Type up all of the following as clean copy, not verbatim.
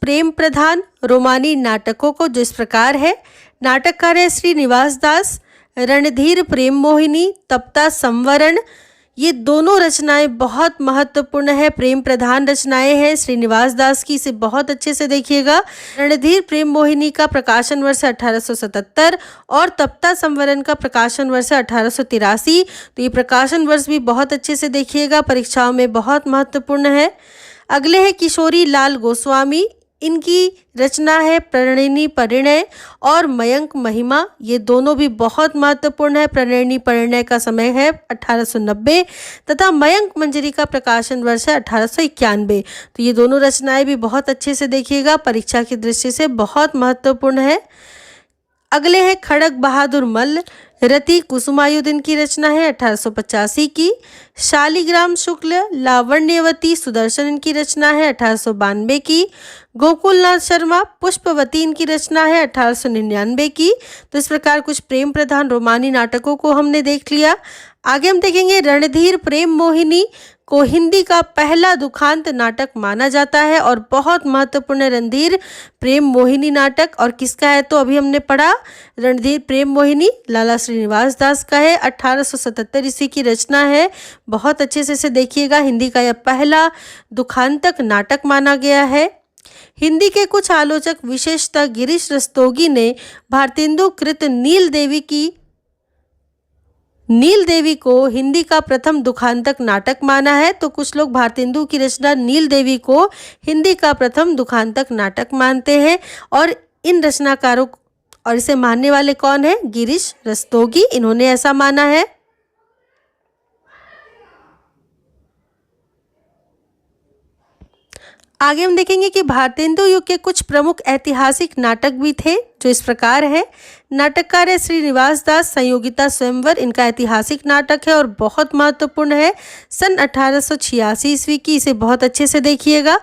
प्रेम प्रधान रोमानी नाटकों को जिस प्रकार है। नाटककार है श्रीनिवास दास। रणधीर प्रेम मोहिनी, तप्ता संवरण, ये दोनों रचनाएं बहुत महत्वपूर्ण है, प्रेम प्रधान रचनाएं हैं श्रीनिवास दास की, इसे बहुत अच्छे से देखिएगा। रणधीर प्रेम मोहिनी का प्रकाशन वर्ष 1877 और तप्ता संवरण का प्रकाशन वर्ष 1883। तो ये प्रकाशन वर्ष भी बहुत अच्छे से देखिएगा, परीक्षाओं में बहुत महत्वपूर्ण है। अगले है किशोरी लाल गोस्वामी, इनकी रचना है प्रणयिनी परिणय और मयंक महिमा, ये दोनों भी बहुत महत्वपूर्ण है। प्रणयिनी परिणय का समय है 1890 तथा मयंक मंजरी का प्रकाशन वर्ष है 1891। तो ये दोनों रचनाएं भी बहुत अच्छे से देखिएगा, परीक्षा की दृष्टि से बहुत महत्वपूर्ण है। अगले है खड़ग बहादुर मल्ल, रति कुसुमायुध इनकी रचना है 1885 की। शालिग्राम शुक्ल, लावण्यवती सुदर्शन इनकी रचना है 1892 की। गोकुलनाथ शर्मा, पुष्पवती इनकी रचना है 1899 की। तो इस प्रकार कुछ प्रेम प्रधान रोमानी नाटकों को हमने देख लिया। आगे हम देखेंगे रणधीर प्रेम मोहिनी को हिंदी का पहला दुखांत नाटक माना जाता है और बहुत महत्वपूर्ण रणधीर प्रेम मोहिनी नाटक। और किसका है तो अभी हमने पढ़ा, रणधीर प्रेम मोहिनी लाला श्रीनिवास दास का है, 1877 ईस्वी की रचना है। बहुत अच्छे से इसे देखिएगा, हिंदी का यह पहला दुखांतक नाटक माना गया है। हिंदी के कुछ आलोचक विशेषतः गिरीश रस्तोगी ने भारतेंदु कृत नील देवी को हिंदी का प्रथम दुखांतक नाटक माना है। तो कुछ लोग भारतेंदु की रचना नील देवी को हिंदी का प्रथम दुखांतक नाटक मानते हैं और इन रचनाकारों और इसे मानने वाले कौन है, गिरीश रस्तोगी, इन्होंने ऐसा माना है। आगे हम देखेंगे कि भारतेंदु युग के कुछ प्रमुख ऐतिहासिक नाटक भी थे जो इस प्रकार है। नाटककार है श्रीनिवास दास, संयोगिता स्वयंवर इनका ऐतिहासिक नाटक है और बहुत महत्वपूर्ण है, सन 1886 ईस्वी की, इसे बहुत अच्छे से देखिएगा।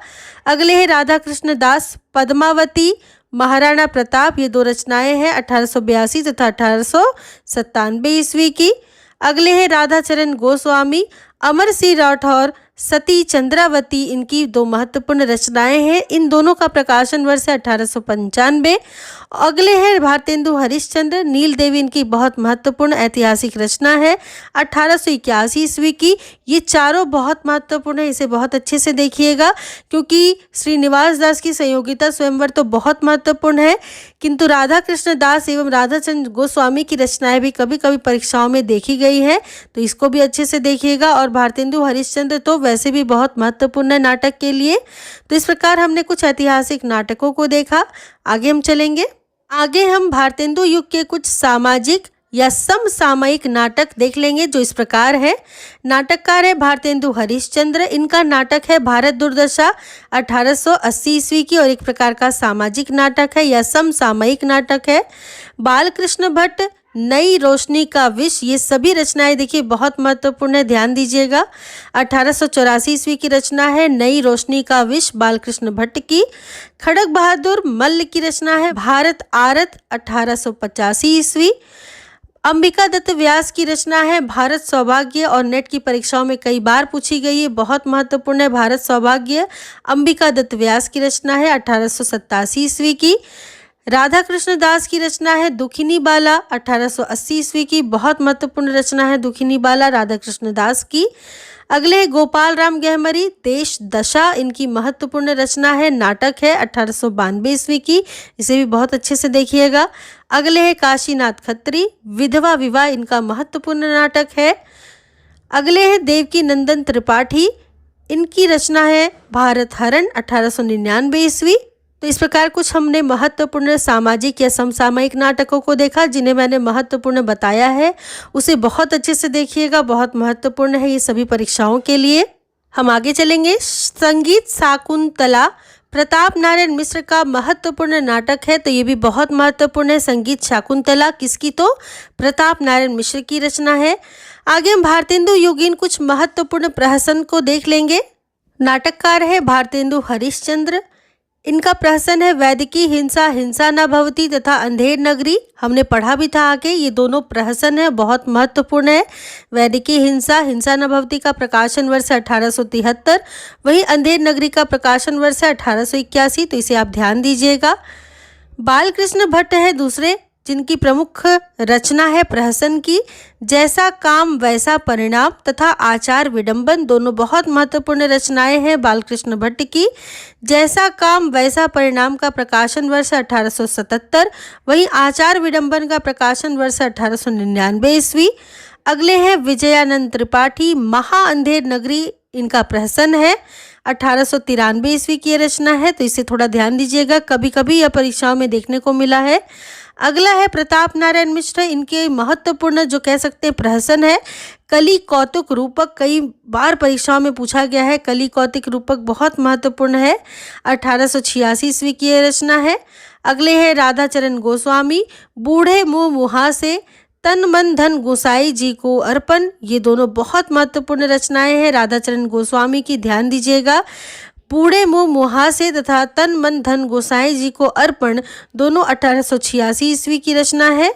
अगले है राधा कृष्ण दास, पद्मावती, महाराणा प्रताप, ये दो रचनाएं हैं 1882 तथा 1897 ईस्वी की। अगले है राधाचरण गोस्वामी, अमर सिंह राठौर, सती चंद्रावती, इनकी दो महत्वपूर्ण रचनाएं हैं, इन दोनों का प्रकाशन वर्ष है 1895। अगले हैं भारतेंदु हरिश्चंद्र, नील देवी इनकी बहुत महत्वपूर्ण ऐतिहासिक रचना है 1881 ईस्वी की। ये चारों बहुत महत्वपूर्ण है, इसे बहुत अच्छे से देखिएगा क्योंकि श्रीनिवास दास की संयोगिता स्वयंवर तो बहुत महत्वपूर्ण है, किंतु राधा कृष्ण दास एवं राधाचंद्र गोस्वामी की रचनाएं भी कभी कभी परीक्षाओं में देखी गई है, तो इसको भी अच्छे से देखिएगा। और भारतेंदु हरिश्चंद्र तो वैसे भी बहुत महत्वपूर्ण है नाटक के लिए। तो इस प्रकार हमने कुछ ऐतिहासिक नाटकों को देखा। आगे हम चलेंगे, आगे हम भारतेंदु युग के कुछ सामाजिक या समसामयिक नाटक देख लेंगे जो इस प्रकार है। नाटककार है भारतेंदु हरिश्चंद्र, इनका नाटक है भारत दुर्दशा 1880 ईस्वी की और एक प्रकार का सामाजिक नाटक है या समसामयिक नाटक है। बालकृष्ण भट्ट, नई रोशनी का विष, ये सभी रचनाएं देखिए बहुत महत्वपूर्ण है, ध्यान दीजिएगा। 1884 ईस्वी की रचना है नई रोशनी का विष, बालकृष्ण भट्ट की। खड़ग बहादुर मल्ल की रचना है भारत आरत, 1885 ईस्वी। अंबिका दत्त व्यास की रचना है भारत सौभाग्य और नेट की परीक्षाओं में कई बार पूछी गई है, बहुत महत्वपूर्ण है भारत सौभाग्य। अंबिका दत्त व्यास की रचना है 1887 ईस्वी की। राधा कृष्ण दास की रचना है दुखिनी बाला, 1880 ईस्वी की, बहुत महत्वपूर्ण रचना है दुखिनी बाला राधा कृष्ण दास की। अगले है गोपाल राम गहमरी, देश दशा, इनकी महत्वपूर्ण रचना है, नाटक है 1892 ईस्वी की, इसे भी बहुत अच्छे से देखिएगा। अगले है काशीनाथ खत्री, विधवा विवाह, इनका महत्वपूर्ण नाटक है। अगले है देवकी नंदन त्रिपाठी, इनकी रचना है भारत हरण, 1899 ईस्वी। तो इस प्रकार कुछ हमने महत्वपूर्ण सामाजिक या समसामयिक नाटकों को देखा जिन्हें मैंने महत्वपूर्ण बताया है, उसे बहुत अच्छे से देखिएगा, बहुत महत्वपूर्ण है ये सभी परीक्षाओं के लिए। हम आगे चलेंगे, संगीत शाकुंतला प्रताप नारायण मिश्र का महत्वपूर्ण नाटक है, तो ये भी बहुत महत्वपूर्ण है। संगीत शाकुंतला किसकी, तो प्रताप नारायण मिश्र की रचना है। आगे हम भारतेंदु युगीन कुछ महत्वपूर्ण प्रहसन को देख लेंगे। नाटककार है भारतेंदु हरिश्चंद्र, इनका प्रहसन है वैदिकी हिंसा हिंसा न भवती तथा अंधेर नगरी। हमने पढ़ा भी था आगे, ये दोनों प्रहसन है, बहुत महत्वपूर्ण है। वैदिकी हिंसा हिंसा न भवती का प्रकाशन वर्ष है 1873, वहीं अंधेर नगरी का प्रकाशन वर्ष है 1881, तो इसे आप ध्यान दीजिएगा। बालकृष्ण भट्ट है दूसरे, जिनकी प्रमुख रचना है प्रहसन की। जैसा काम वैसा परिणाम तथा आचार विडंबन, दोनों बहुत महत्वपूर्ण रचनाएं हैं बालकृष्ण भट्ट की। जैसा काम वैसा परिणाम का प्रकाशन वर्ष 1877, वहीं आचार विडंबन का प्रकाशन वर्ष 1899 ईस्वी। अगले हैं विजयानंद त्रिपाठी, महा अंधेर नगरी इनका प्रहसन है, 1893 ईस्वी की रचना है, तो इसे थोड़ा ध्यान दीजिएगा, कभी कभी यह परीक्षाओं में देखने को मिला है। अगला है प्रताप नारायण मिश्र, इनके महत्वपूर्ण जो कह सकते हैं प्रहसन है कली कौतुक रूपक, कई बार परीक्षाओं में पूछा गया है। कली कौतुक रूपक बहुत महत्वपूर्ण है, 1886 ईस्वी की रचना है। अगले हैं राधाचरण गोस्वामी, बूढ़े मुँह मुहासे तन मन धन गोसाई जी को अर्पण, ये दोनों बहुत महत्वपूर्ण रचनाएं हैं राधाचरण गोस्वामी की, ध्यान दीजिएगा। बूढ़े मुँह मुहासे तथा तन मन धन गोसाई जी को अर्पण, दोनों 1886 ईस्वी की रचना है।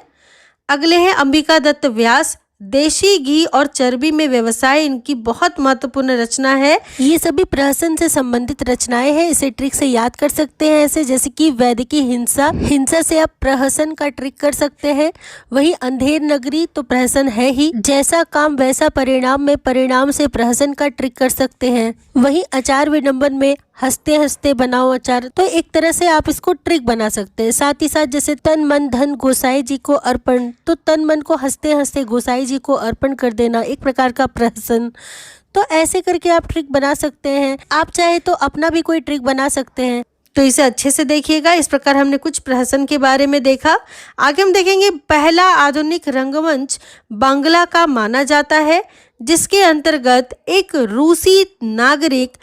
अगले हैं अंबिका दत्त व्यास, देशी घी और चर्बी में व्यवसाय, इनकी बहुत महत्वपूर्ण रचना है। ये सभी प्रहसन से संबंधित रचनाएं हैं, इसे ट्रिक से याद कर सकते हैं ऐसे, जैसे कि वैदिकी हिंसा हिंसा से आप प्रहसन का ट्रिक कर सकते हैं। वही अंधेर नगरी तो प्रहसन है ही। जैसा काम वैसा परिणाम में परिणाम से प्रहसन का ट्रिक कर सकते हैं। वही आचार विडंबन में हंसते हंसते बनाओ अचार, तो एक तरह से आप इसको ट्रिक बना सकते हैं। साथ ही साथ जैसे तन मन धन गोसाई जी को अर्पण, तो तन मन को हंसते हंसते गोसाई जी को अर्पण कर देना, एक प्रकार का प्रहसन। तो ऐसे करके आप ट्रिक बना सकते हैं। आप चाहे तो अपना भी कोई ट्रिक बना सकते हैं, तो इसे अच्छे से देखिएगा। इस प्रकार हमने कुछ प्रहसन के बारे में देखा। आगे हम देखेंगे पहला आधुनिक रंगमंच बांग्ला का माना जाता है, जिसके अंतर्गत एक रूसी नागरिक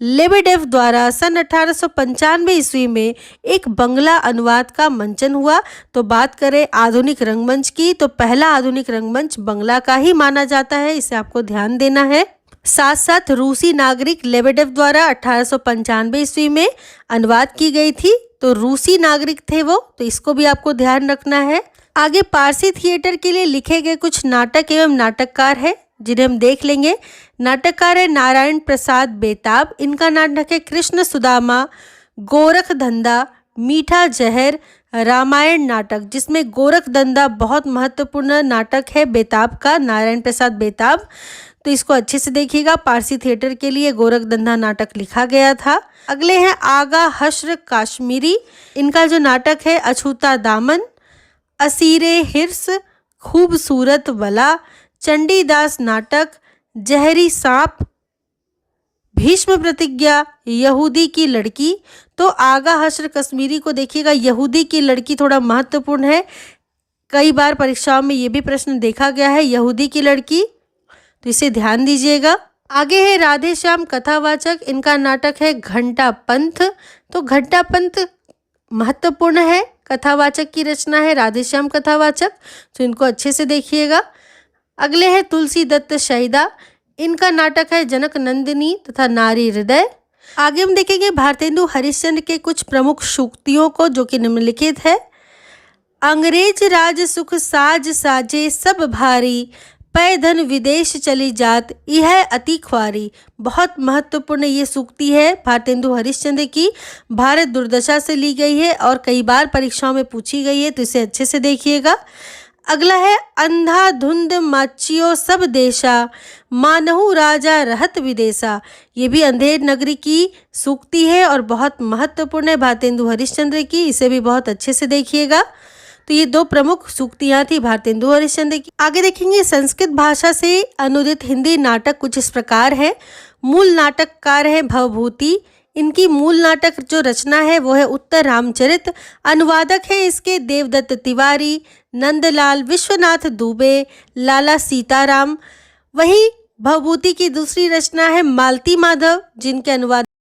लेबेडेव द्वारा सन 1895 ईस्वी में एक बंगला अनुवाद का मंचन हुआ। तो बात करें आधुनिक रंगमंच की, तो पहला आधुनिक रंगमंच बंगला का ही माना जाता है, इसे आपको ध्यान देना है। साथ साथ रूसी नागरिक लेबेडेव द्वारा 1895 ईस्वी में अनुवाद की गई थी, तो रूसी नागरिक थे वो, तो इसको भी आपको ध्यान रखना है। आगे पारसी थिएटर के लिए लिखे गए कुछ नाटक एवं नाटककार है, जिन्हें हम देख लेंगे। नाटककार है नारायण प्रसाद बेताब, इनका नाटक है कृष्ण सुदामा, गोरख धंधा, मीठा जहर, रामायण नाटक, जिसमें गोरख धंधा बहुत महत्वपूर्ण नाटक है बेताब का, नारायण प्रसाद बेताब, तो इसको अच्छे से देखिएगा। पारसी थिएटर के लिए गोरख धंधा नाटक लिखा गया था। अगले हैं आगा हश्र काश्मीरी, इनका जो नाटक है अछूता दामन, असीरे हिर्स, खूबसूरत वला, चंडीदास नाटक, जहरी सांप, भीष्म प्रतिज्ञा, यहूदी की लड़की। तो आगा हश्र कश्मीरी को देखिएगा, यहूदी की लड़की थोड़ा महत्वपूर्ण है, कई बार परीक्षाओं में ये भी प्रश्न देखा गया है, यहूदी की लड़की, तो इसे ध्यान दीजिएगा। आगे है राधे श्याम कथावाचक, इनका नाटक है घंटा पंथ, तो घंटा पंथ महत्वपूर्ण है, कथावाचक की रचना है राधे श्याम कथावाचक, तो इनको अच्छे से देखिएगा। अगले है तुलसी दत्त शहीदा, इनका नाटक है जनक नंदिनी तथा नारी हृदय। आगे हम देखेंगे भारतेंदु हरिश्चंद्र के कुछ प्रमुख सूक्तियों को, जो कि निम्नलिखित है। अंग्रेज राज सुख साज साजे सब भारी, पै धन विदेश चली जात यह अति ख्वारी। बहुत महत्वपूर्ण ये सूक्ति है भारतेंदु हरिश्चंद्र की, भारत दुर्दशा से ली गई है और कई बार परीक्षाओं में पूछी गई है, तो इसे अच्छे से देखिएगा। अगला है अंधा धुंध माचियो सब देशा, मानहु राजा रहत विदेशा। ये भी अंधेर नगरी की सूक्ति है और बहुत महत्वपूर्ण है भारतेंदु हरिश्चंद्र की, इसे भी बहुत अच्छे से देखिएगा। तो ये दो प्रमुख सूक्तियां थी भारतेंदु हरिश्चंद्र की। आगे देखेंगे संस्कृत भाषा से अनुदित हिंदी नाटक कुछ इस प्रकार है। मूल नाटककार है भवभूति, इनकी मूल नाटक जो रचना है वो है उत्तर रामचरित। अनुवादक है इसके देवदत्त तिवारी, नंदलाल विश्वनाथ दुबे, लाला सीताराम। वहीं भवभूति की दूसरी रचना है मालती माधव, जिनके अनुवाद